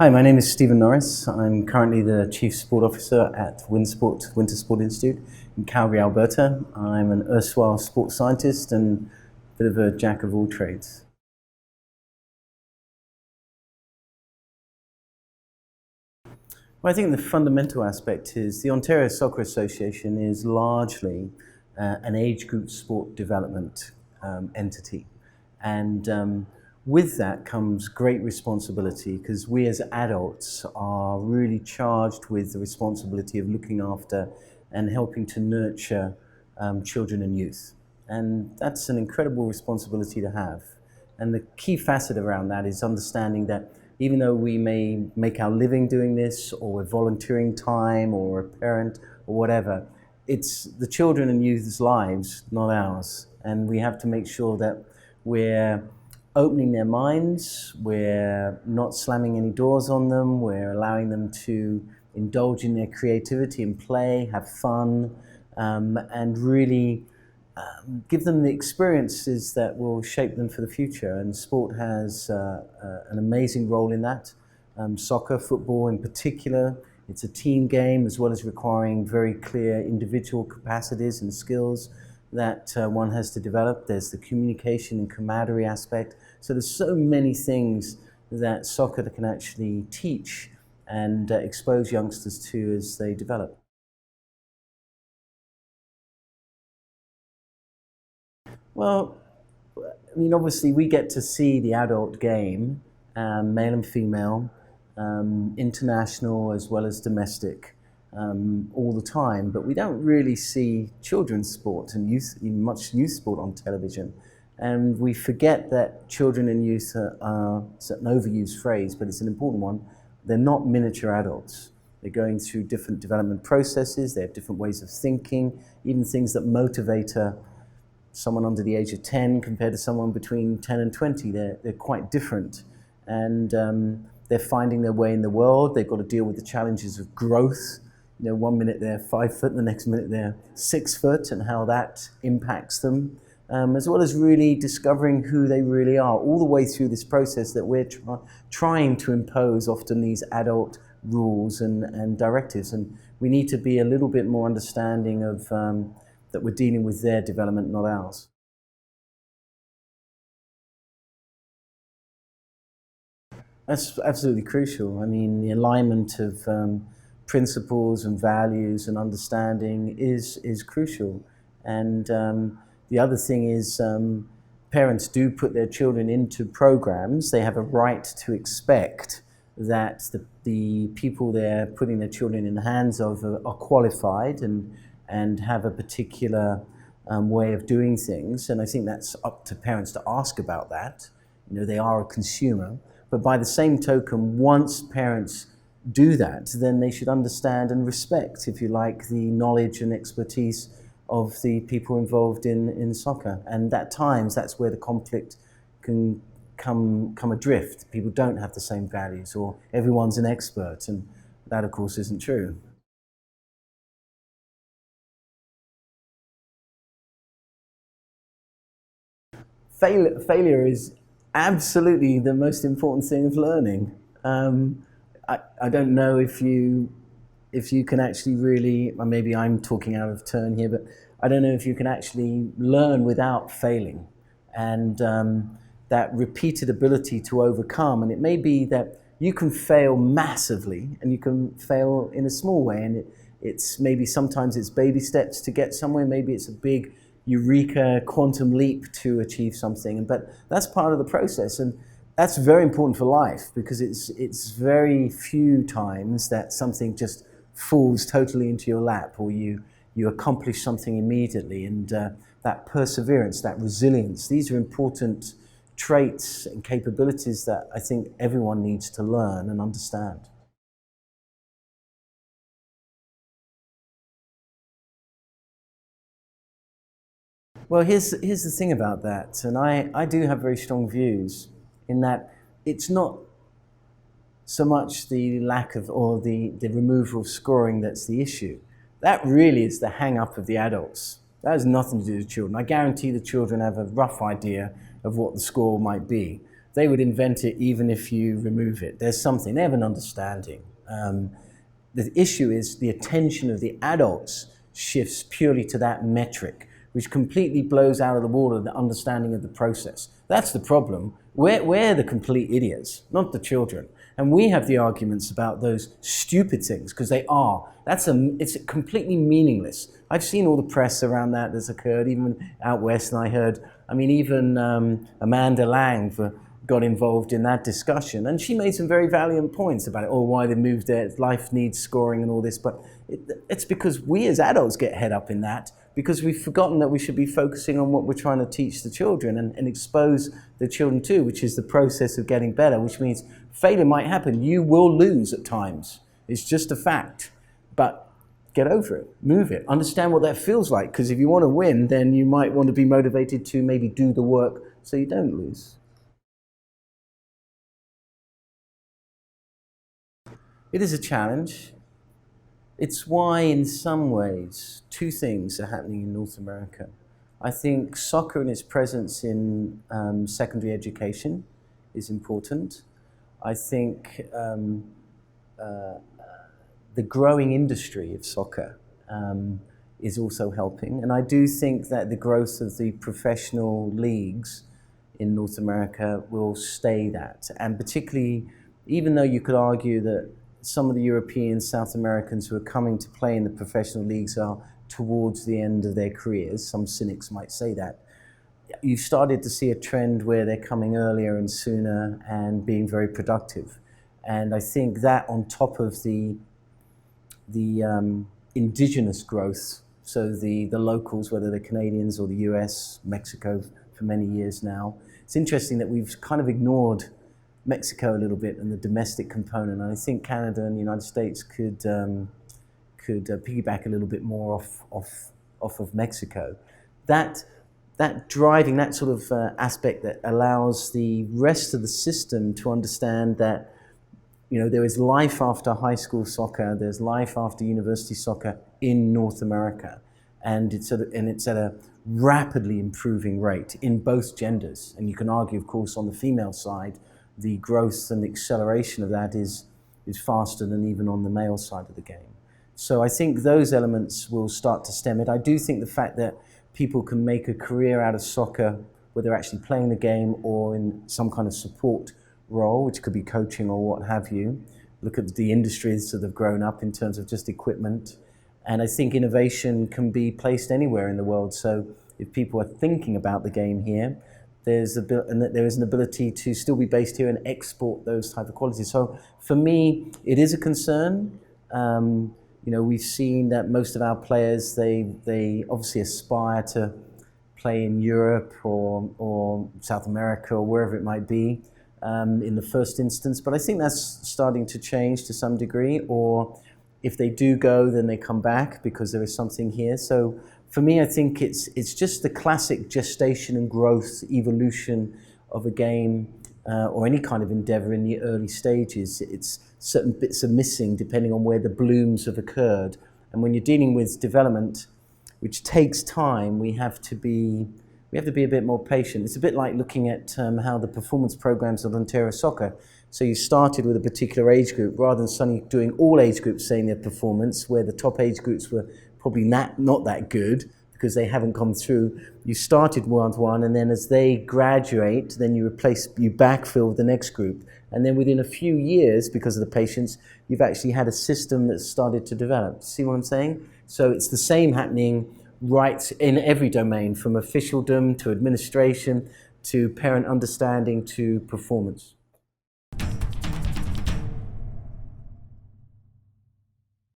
Hi, my name is Stephen Norris. I'm currently the Chief Sport Officer at Winsport, Winter Sport Institute in Calgary, Alberta. I'm an erstwhile sports scientist and a bit of a jack of all trades. Well, I think the fundamental aspect is the Ontario Soccer Association is largely an age group sport development entity. And with that comes great responsibility because we as adults are really charged with the responsibility of looking after and helping to nurture children and youth. And that's an incredible responsibility to have. And the key facet around that is understanding that even though we may make our living doing this, or we're volunteering time, or a parent, or whatever, it's the children and youth's lives, not ours. And we have to make sure that we're opening their minds, we're not slamming any doors on them, we're allowing them to indulge in their creativity and play, have fun, and really give them the experiences that will shape them for the future. And sport has an amazing role in that. Soccer, football in particular, it's a team game as well as requiring very clear individual capacities and skills that one has to develop. There's the communication and camaraderie aspect. So there's so many things that soccer can actually teach and expose youngsters to as they develop. Well, I mean, obviously we get to see the adult game, male and female, international as well as domestic, all the time, but we don't really see children's sport and much youth sport on television. And we forget that children and youth it's an overused phrase, but it's an important one. They're not miniature adults. They're going through different development processes, they have different ways of thinking, even things that motivate someone under the age of 10 compared to someone between 10 and 20. They're quite different. And they're finding their way in the world. They've got to deal with the challenges of growth. You know, 1 minute they're 5 foot, the next minute they're 6 foot, and how that impacts them, as well as really discovering who they really are, all the way through this process that we're trying to impose often these adult rules and directives. And we need to be a little bit more understanding of that we're dealing with their development, not ours. That's absolutely crucial. I mean, the alignment of principles and values and understanding is crucial. And the other thing is parents do put their children into programs. They have a right to expect that the people they're putting their children in the hands of are qualified and have a particular way of doing things. And I think that's up to parents to ask about that. You know, they are a consumer. But by the same token, once parents do that, then they should understand and respect, if you like, the knowledge and expertise of the people involved in soccer. And at times, that's where the conflict can come adrift. People don't have the same values, or everyone's an expert, and that, of course, isn't true. Failure is absolutely the most important thing of learning. I don't know if you can actually really, or maybe I'm talking out of turn here, but I don't know if you can actually learn without failing. And that repeated ability to overcome, and it may be that you can fail massively and you can fail in a small way, and it's maybe sometimes it's baby steps to get somewhere, maybe it's a big eureka quantum leap to achieve something, but that's part of the process. And that's very important for life, because it's very few times that something just falls totally into your lap, or you accomplish something immediately. And that perseverance, that resilience, these are important traits and capabilities that I think everyone needs to learn and understand. Well, here's the thing about that, and I do have very strong views in that it's not so much the lack of, or the removal of scoring that's the issue. That really is the hang-up of the adults. That has nothing to do with children. I guarantee the children have a rough idea of what the score might be. they would invent it even if you remove it. There's something, they have an understanding. The issue is the attention of the adults shifts purely to that metric, which completely blows out of the water the understanding of the process. That's the problem. We're the complete idiots, not the children. And we have the arguments about those stupid things, because they are. It's completely meaningless. I've seen all the press around that that's occurred, even out west, and I heard, even Amanda Lang got involved in that discussion, and she made some very valiant points about it, why they moved there, life needs scoring and all this, but it's because we as adults get head up in that, because we've forgotten that we should be focusing on what we're trying to teach the children and expose the children to, which is the process of getting better, which means failure might happen. You will lose at times. It's just a fact. But get over it, move it, understand what that feels like, because if you want to win, then you might want to be motivated to maybe do the work so you don't lose. It is a challenge. It's why, in some ways, two things are happening in North America. I think soccer and its presence in secondary education is important. I think the growing industry of soccer is also helping. And I do think that the growth of the professional leagues in North America will stay that. And particularly, even though you could argue that some of the Europeans, South Americans who are coming to play in the professional leagues are towards the end of their careers, some cynics might say that, you've started to see a trend where they're coming earlier and sooner and being very productive. And I think that, on top of the indigenous growth, so the locals, whether they're Canadians or the US, Mexico for many years now, it's interesting that we've kind of ignored Mexico a little bit and the domestic component. And I think Canada and the United States could piggyback a little bit more off of Mexico. That driving, that sort of aspect that allows the rest of the system to understand that there is life after high school soccer, there's life after university soccer in North America, and it's at a rapidly improving rate in both genders. And you can argue, of course, on the female side, the growth and the acceleration of that is faster than even on the male side of the game. So I think those elements will start to stem it. I do think the fact that people can make a career out of soccer, whether they're actually playing the game or in some kind of support role, which could be coaching or what have you. Look at the industries that have grown up in terms of just equipment. And I think innovation can be placed anywhere in the world. So if people are thinking about the game here, there is an ability to still be based here and export those type of qualities. So for me, it is a concern. We've seen that most of our players, they obviously aspire to play in Europe or South America or wherever it might be in the first instance. But I think that's starting to change to some degree. Or if they do go, then they come back because there is something here. So for me, I think it's just the classic gestation and growth, evolution of a game or any kind of endeavor in the early stages. It's certain bits are missing depending on where the blooms have occurred. And when you're dealing with development, which takes time, we have to be a bit more patient. It's a bit like looking at how the performance programs of Ontario Soccer. So you started with a particular age group rather than suddenly doing all age groups saying their performance, where the top age groups were probably not that good because they haven't come through. You started 1-1, and then as they graduate, then you backfill with the next group. And then within a few years, because of the patience, you've actually had a system that's started to develop. See what I'm saying? So it's the same happening right in every domain, from officialdom to administration to parent understanding to performance.